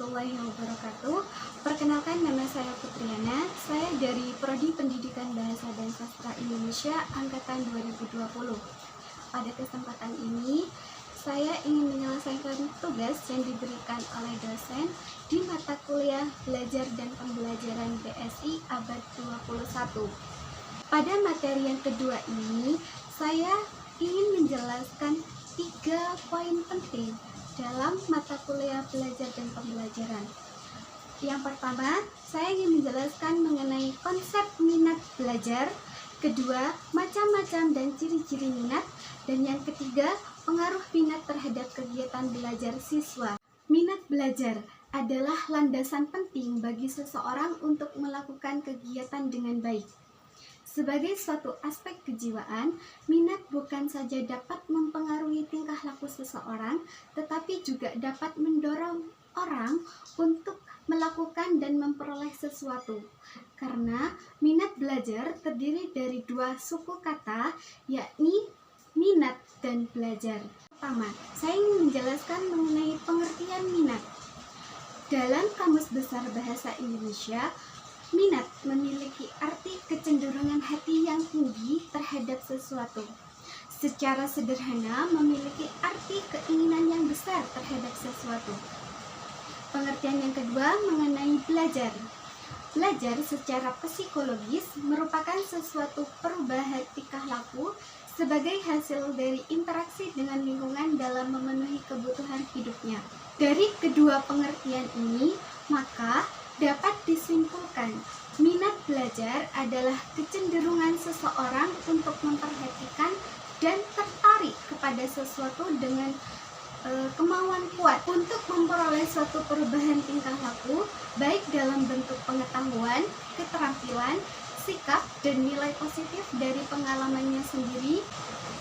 warahmatullahi wabarakatuh. Perkenalkan, nama saya Putriana. Saya dari Prodi Pendidikan Bahasa dan Sastra Indonesia Angkatan 2020. Pada kesempatan ini, saya ingin menyelesaikan tugas yang diberikan oleh dosen di mata kuliah Belajar dan Pembelajaran BSI Abad 21. Pada materi yang kedua ini, saya ingin menjelaskan 3 poin penting dalam mata kuliah Belajar dan Pembelajaran. Yang pertama, saya ingin menjelaskan mengenai konsep minat belajar. Kedua, macam-macam dan ciri-ciri minat. Dan yang ketiga, pengaruh minat terhadap kegiatan belajar siswa. Minat belajar adalah landasan penting bagi seseorang untuk melakukan kegiatan dengan baik. Sebagai suatu aspek kejiwaan, minat bukan saja dapat mempengaruhi tingkah laku seseorang, tetapi juga dapat mendorong orang untuk melakukan dan memperoleh sesuatu. Karena minat belajar terdiri dari 2 suku kata, yakni minat dan belajar. Pertama, saya ingin menjelaskan mengenai pengertian minat. Dalam Kamus Besar Bahasa Indonesia, minat memiliki arti kecenderungan hati yang tinggi terhadap sesuatu. Secara sederhana, memiliki arti keinginan yang besar terhadap sesuatu. Pengertian yang kedua mengenai belajar. Belajar secara psikologis merupakan sesuatu perubahan tingkah laku sebagai hasil dari interaksi dengan lingkungan dalam memenuhi kebutuhan hidupnya. Dari kedua pengertian ini, maka dapat disimpulkan, minat belajar adalah kecenderungan seseorang untuk memperhatikan dan tertarik kepada sesuatu dengan kemauan kuat untuk memperoleh suatu perubahan tingkah laku, baik dalam bentuk pengetahuan, keterampilan, sikap, dan nilai positif dari pengalamannya sendiri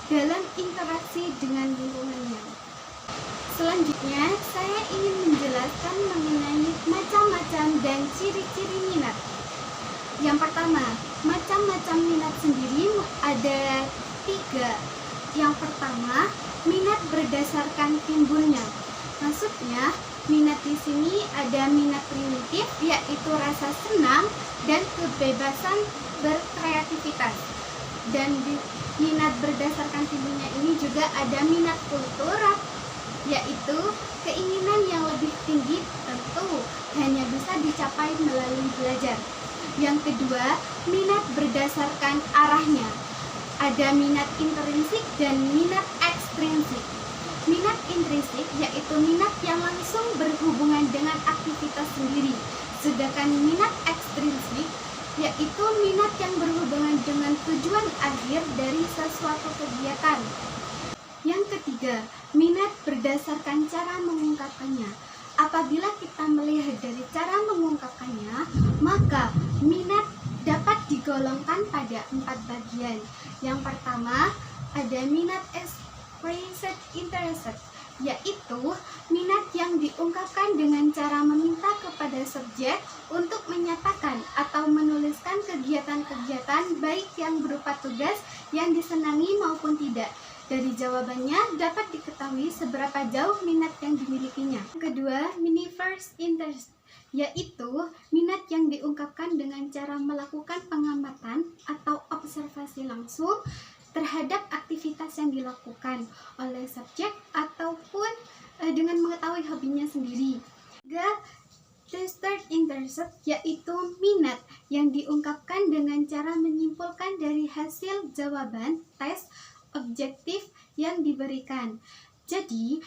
dalam interaksi dengan lingkungannya. Selanjutnya, saya ingin menjelaskan mengenai macam-macam dan ciri-ciri minat. Yang pertama, macam-macam minat sendiri ada 3. Yang pertama, minat berdasarkan timbulnya. Maksudnya, minat di sini ada minat primitif, yaitu rasa senang dan kebebasan berkreativitas. Dan minat berdasarkan timbulnya ini juga ada minat kultural, yaitu keinginan yang lebih tinggi tentu hanya bisa dicapai melalui belajar. Yang kedua, minat berdasarkan arahnya. Ada minat intrinsik dan minat ekstrinsik. Minat intrinsik yaitu minat yang langsung berhubungan dengan aktivitas sendiri. Sedangkan minat ekstrinsik yaitu minat yang berhubungan dengan tujuan akhir dari sesuatu kegiatan. Yang ketiga, minat berdasarkan cara mengungkapkannya. Apabila kita melihat dari cara mengungkapkannya, maka minat dapat digolongkan pada 4 bagian. Yang pertama, ada minat expressed interest, yaitu minat yang diungkapkan dengan cara meminta kepada subjek untuk menyatakan atau menuliskan kegiatan-kegiatan baik yang berupa tugas yang disenangi maupun tidak. Dari jawabannya dapat diketahui seberapa jauh minat yang dimilikinya. Kedua, manifest interest, yaitu minat yang diungkapkan dengan cara melakukan pengamatan atau observasi langsung terhadap aktivitas yang dilakukan oleh subjek ataupun dengan mengetahui hobinya sendiri. Tiga, tested interest, yaitu minat yang diungkapkan dengan cara menyimpulkan dari hasil jawaban tes objektif yang diberikan. Jadi,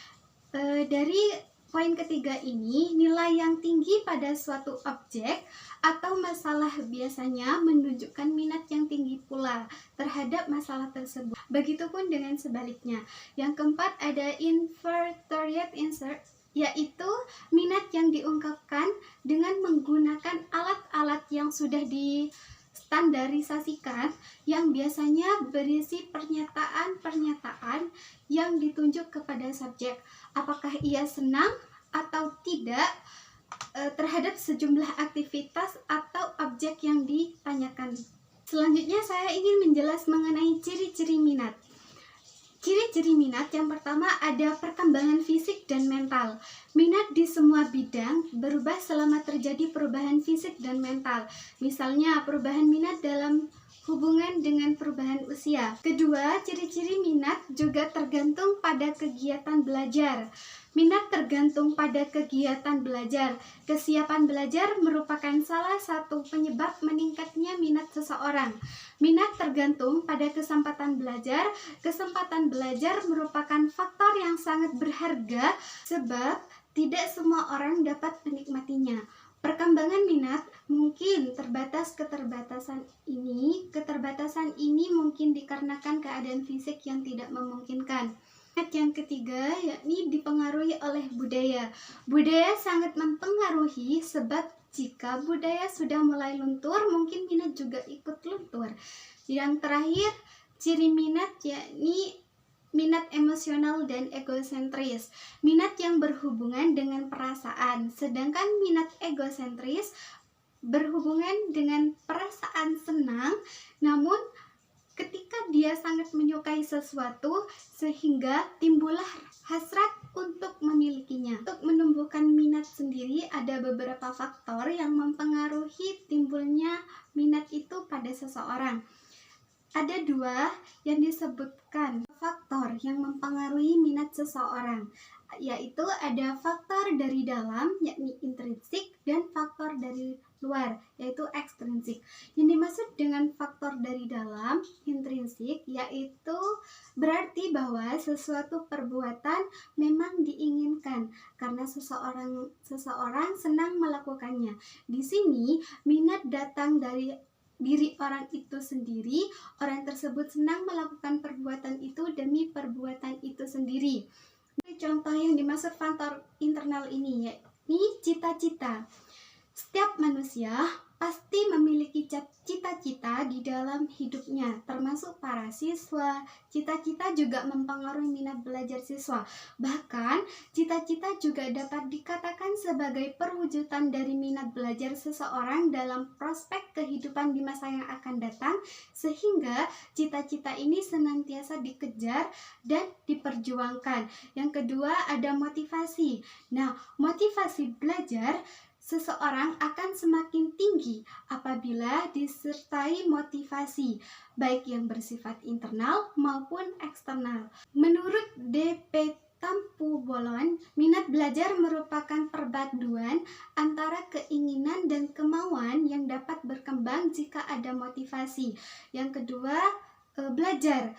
dari poin ketiga ini, nilai yang tinggi pada suatu objek atau masalah biasanya menunjukkan minat yang tinggi pula terhadap masalah tersebut. Begitupun dengan sebaliknya. Yang keempat ada invertebrate interest, yaitu minat yang diungkapkan dengan menggunakan alat-alat yang sudah distandarisasikan yang biasanya berisi pernyataan-pernyataan yang ditunjuk kepada subjek. Apakah ia senang atau tidak terhadap sejumlah aktivitas atau objek yang ditanyakan. Selanjutnya saya ingin menjelaskan mengenai ciri-ciri minat. Ciri-ciri minat yang pertama ada perkembangan fisik dan mental. Minat di semua bidang berubah selama terjadi perubahan fisik dan mental. Misalnya perubahan minat dalam hubungan dengan perubahan usia. Kedua, ciri-ciri minat juga tergantung pada kegiatan belajar. Minat tergantung pada kegiatan belajar. Kesiapan belajar merupakan salah satu penyebab meningkatnya minat seseorang. Minat tergantung pada kesempatan belajar. Kesempatan belajar merupakan faktor yang sangat berharga sebab tidak semua orang dapat menikmatinya. Perkembangan minat mungkin keterbatasan ini mungkin dikarenakan keadaan fisik yang tidak memungkinkan. Yang ketiga yakni dipengaruhi oleh budaya. Budaya sangat mempengaruhi sebab jika budaya sudah mulai luntur, mungkin minat juga ikut luntur. Yang terakhir, ciri minat yakni minat emosional dan egosentris. Minat yang berhubungan dengan perasaan, sedangkan minat egosentris berhubungan dengan perasaan senang, namun ketika dia sangat menyukai sesuatu sehingga timbullah hasrat untuk memilikinya. Untuk menumbuhkan minat sendiri ada beberapa faktor yang mempengaruhi timbulnya minat itu pada seseorang. Ada dua yang disebutkan faktor yang mempengaruhi minat seseorang, yaitu ada faktor dari dalam yakni intrinsik dan faktor dari luar yaitu ekstrinsik. Yang dimaksud dengan faktor dari dalam intrinsik yaitu berarti bahwa sesuatu perbuatan memang diinginkan karena seseorang senang melakukannya. Di sini minat datang dari diri orang itu sendiri. Orang tersebut senang melakukan perbuatan itu demi perbuatan itu sendiri. Contoh yang dimaksud faktor internal ini yakni cita-cita. Setiap manusia pasti memiliki cita-cita di dalam hidupnya, termasuk para siswa. Cita-cita juga mempengaruhi minat belajar siswa. Bahkan, cita-cita juga dapat dikatakan sebagai perwujudan dari minat belajar seseorang dalam prospek kehidupan di masa yang akan datang, sehingga cita-cita ini senantiasa dikejar dan diperjuangkan. Yang kedua, ada motivasi. Nah, motivasi belajar seseorang akan semakin tinggi apabila disertai motivasi, baik yang bersifat internal maupun eksternal. Menurut D.P. Tampu Bolon, minat belajar merupakan perpaduan antara keinginan dan kemauan yang dapat berkembang jika ada motivasi. Yang kedua, belajar.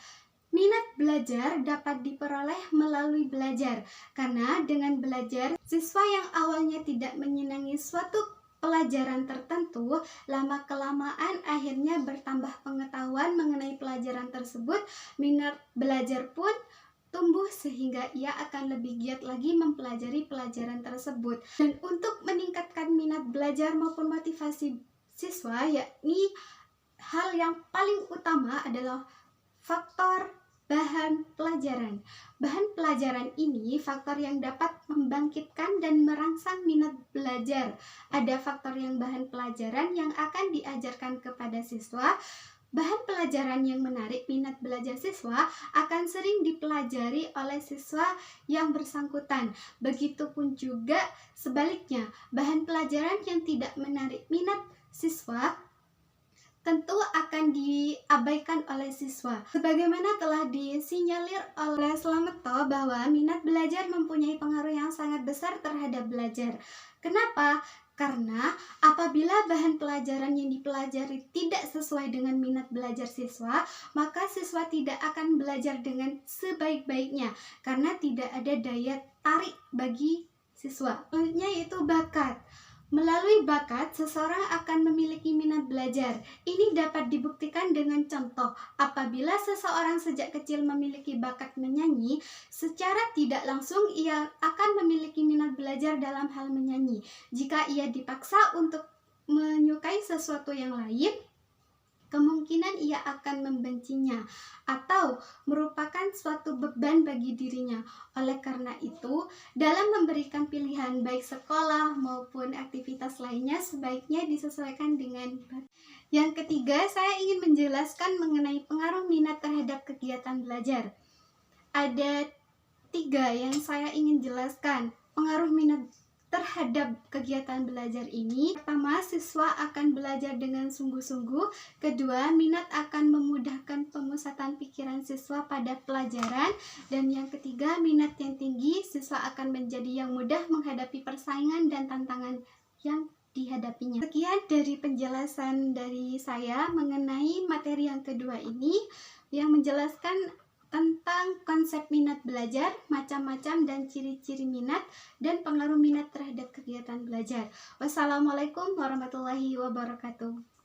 Minat belajar dapat diperoleh melalui belajar, karena dengan belajar, siswa yang awalnya tidak menyenangi suatu pelajaran tertentu, lama-kelamaan akhirnya bertambah pengetahuan mengenai pelajaran tersebut. Minat belajar pun tumbuh sehingga ia akan lebih giat lagi mempelajari pelajaran tersebut. Dan untuk meningkatkan minat belajar maupun motivasi siswa, yakni hal yang paling utama adalah faktor bahan pelajaran. Bahan pelajaran ini faktor yang dapat membangkitkan dan merangsang minat belajar. Ada faktor yang bahan pelajaran yang akan diajarkan kepada siswa. Bahan pelajaran yang menarik minat belajar siswa akan sering dipelajari oleh siswa yang bersangkutan. Begitupun juga sebaliknya, bahan pelajaran yang tidak menarik minat siswa tentu akan diabaikan oleh siswa. Sebagaimana telah disinyalir oleh Slameto bahwa minat belajar mempunyai pengaruh yang sangat besar terhadap belajar. Kenapa? Karena apabila bahan pelajaran yang dipelajari tidak sesuai dengan minat belajar siswa, maka siswa tidak akan belajar dengan sebaik-baiknya karena tidak ada daya tarik bagi siswa. Selanjutnya yaitu bakat. Melalui bakat, seseorang akan memiliki minat belajar. Ini dapat dibuktikan dengan contoh. Apabila seseorang sejak kecil memiliki bakat menyanyi, secara tidak langsung ia akan memiliki minat belajar dalam hal menyanyi. Jika ia dipaksa untuk menyukai sesuatu yang lain, kemungkinan ia akan membencinya atau merupakan suatu beban bagi dirinya. Oleh karena itu, dalam memberikan pilihan baik sekolah maupun aktivitas lainnya sebaiknya disesuaikan dengan. Yang ketiga, saya ingin menjelaskan mengenai pengaruh minat terhadap kegiatan belajar. ada 3 yang saya ingin jelaskan pengaruh minat terhadap kegiatan belajar ini. Pertama, siswa akan belajar dengan sungguh-sungguh. Kedua, minat akan memudahkan pemusatan pikiran siswa pada pelajaran. Dan yang ketiga, minat yang tinggi, siswa akan menjadi yang mudah menghadapi persaingan dan tantangan yang dihadapinya. Sekian dari penjelasan dari saya mengenai materi yang kedua ini, yang menjelaskan tentang konsep minat belajar, macam-macam dan ciri-ciri minat, dan pengaruh minat terhadap kegiatan belajar. Wassalamualaikum warahmatullahi wabarakatuh.